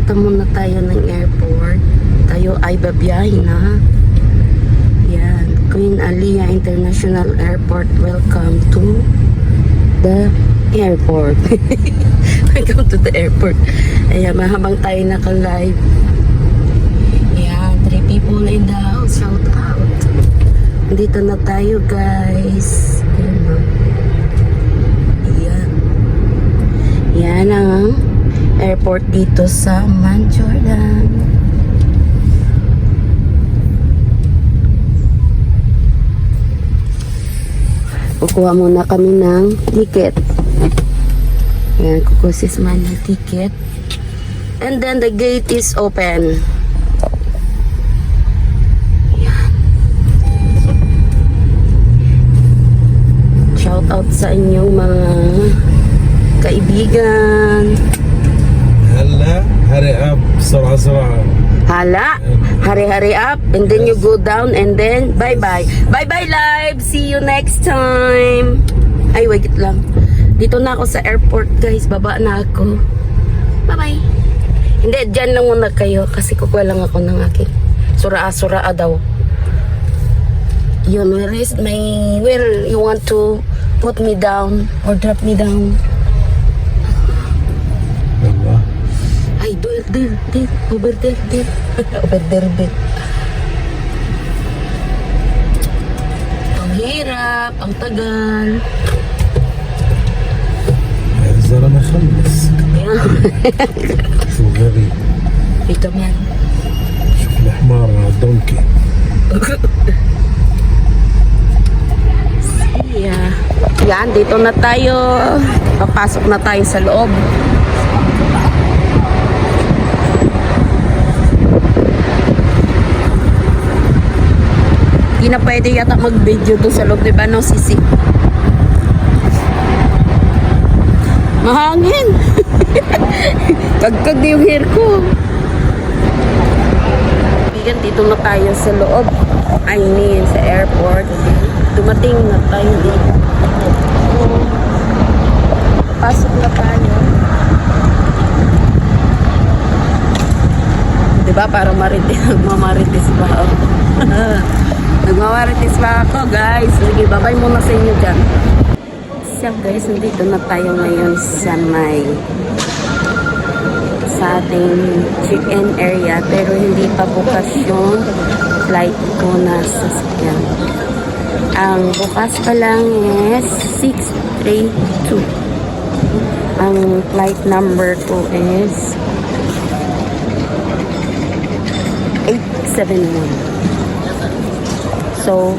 Punta muna tayo ng airport. Tayo ay babiyahe na. Yan. Queen Alia International Airport. Welcome to the airport. Welcome to the airport. Ayan, mahabang tayo naka-live. Yan, 3 people in the house. Shout out. Dito na tayo, guys. Ayan. Yan ang airport dito sa Man Jordan. Kukuha muna kami ng ticket. Ayan, kukusis man yung ticket. And then the gate is open. Ayan. Shout out sa inyong mga kaibigan. هلا hurry up بسرعة سرعة. Hala, hurry up, and then you go down, and then bye-bye. Bye-bye live! See you next time! Ay, wait lang. Dito na ako sa airport, guys. Baba na ako. Bye-bye! Hindi, dyan lang muna kayo kasi kukuha lang ako ng aking sura-sura daw. Yun, where you want to put me down or drop me down? والله. Ay, there, over there. Over there. Ang hirap, ang tagal. يا زلمة خلص. Ayan. شو غبي. Dito yan. شوف الحمار دونكي. Yeah. Yan, dito na tayo. Papasok na tayo sa loob. Hindi na pwede yata mag-video doon sa loob, diba no, Sisi? Mahangin! Kagkag yung hair ko. Bigan, dito na tayo sa loob. I mean, sa airport. Dumating na tayo dito. Pasok na tayo. Diba, para magmamarites ba ako? Nagmamarites ba ako, guys? Sige, bye-bye muna sa inyo dyan. So, guys, nandito na tayo ngayon sa ating check-in area, pero hindi pa bukas yung flight ko na sasakyan. Ang bukas pa lang is 632. Ang flight number ko is 871. So,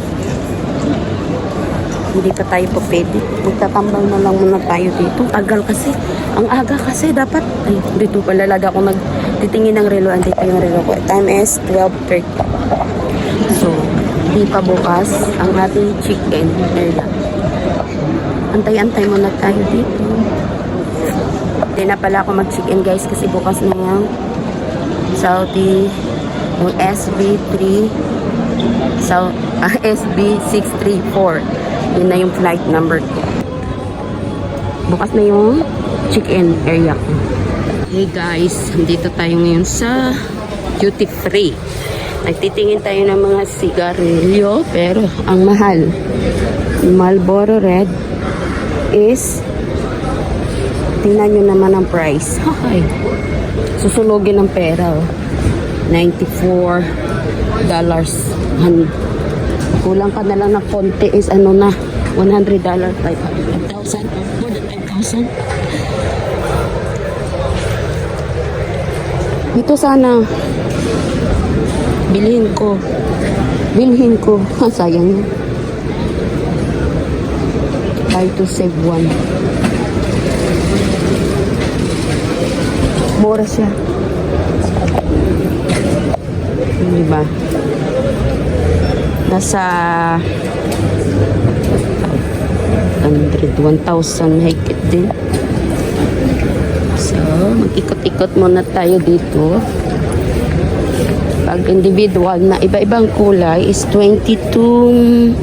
hindi pa tayo po pwede. Magtatambal na lang muna tayo dito. Tagal kasi. Ang aga kasi dapat. Ay, dito pala laga ako nagtitingin ng relo. Andito yung relo ko. Time is 12:30. So, hindi pa bukas ang ating check-in area. Antay-antay muna tayo dito. Hindi na pala ako mag-check-in, guys, kasi bukas na yung Saudi yung SB3 SB634. Yun na yung flight number ko. Bukas na yung check-in area ko. Hey guys, dito tayo ngayon sa duty free. Nagtitingin tayo ng mga sigarilyo, pero ang mahal. Marlboro Red is, tingnan nyo naman ang price. Okay. Susulogin ng pera. Oh. $94. Kulang ka na lang ng konti is ano na, $100. 5,000 or more than 5,000. Ito sana bilhin ko. Sayang yun. Buy to save one. Mura siya. Diba? Nasa 1,000 higit din. So, mag-ikot-ikot muna tayo dito. Pag individual na iba-ibang kulay is $22.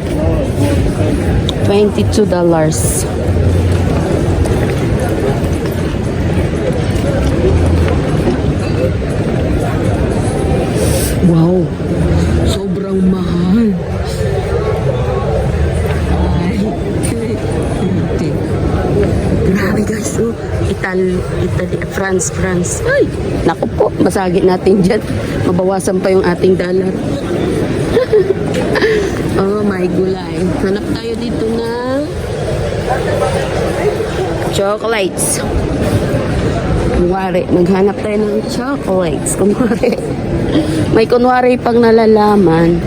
Wow, sobrang mahal. Ay, grabe guys, oh. Italy, France. Ay, naku po, basagin natin dyan. Mabawasan pa yung ating dollar. Oh my gulay. Hanap tayo dito ng chocolates. Kunwari, maghanap tayo ng chocolates. Kunwari. May kunwari pang nalalaman.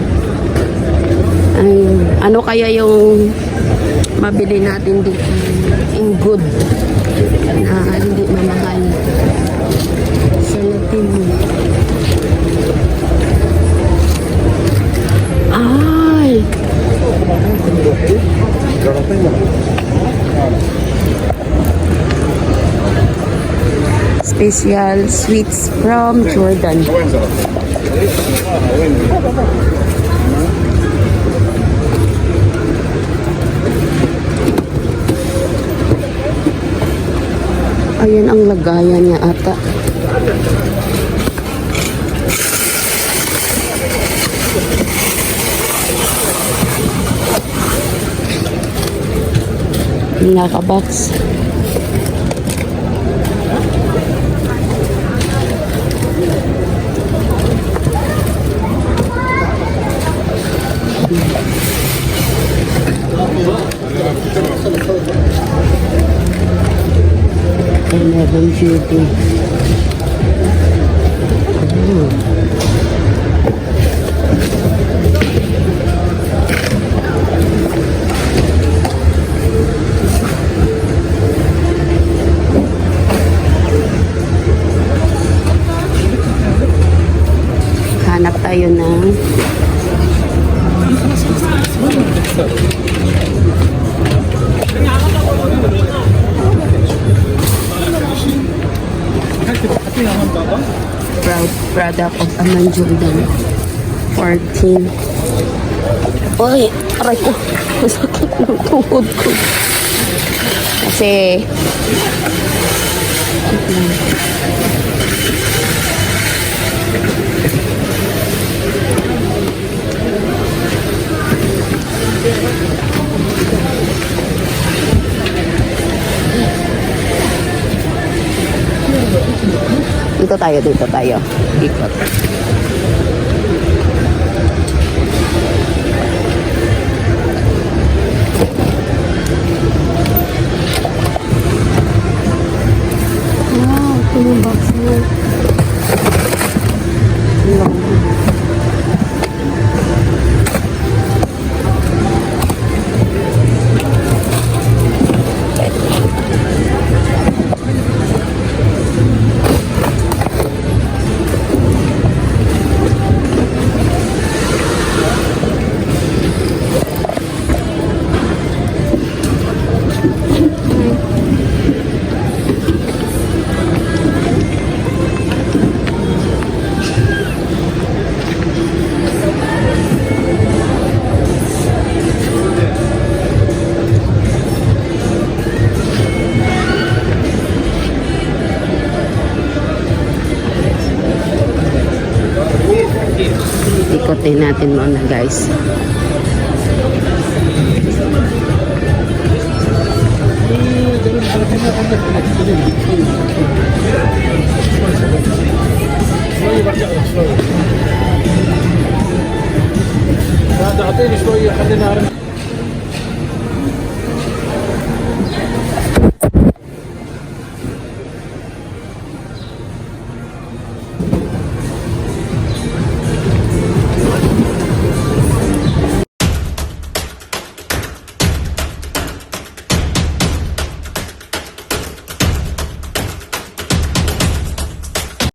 Ay, ano kaya yung mabili natin dito in good na hindi mamahal sa Latin. Ay! Special sweets from Jordan. Ayan ang lagayan niya ata. Nakabox. Eleven beauty. Hanap tayo ng product of Aman Jordan 14. Oy, aray ko. Masakit ng tuhod ko. Kasi dito tayo. Ikot. Wow, ito yung box niya. Ikotin natin muna guys. هذا اعطيني شويه خلينا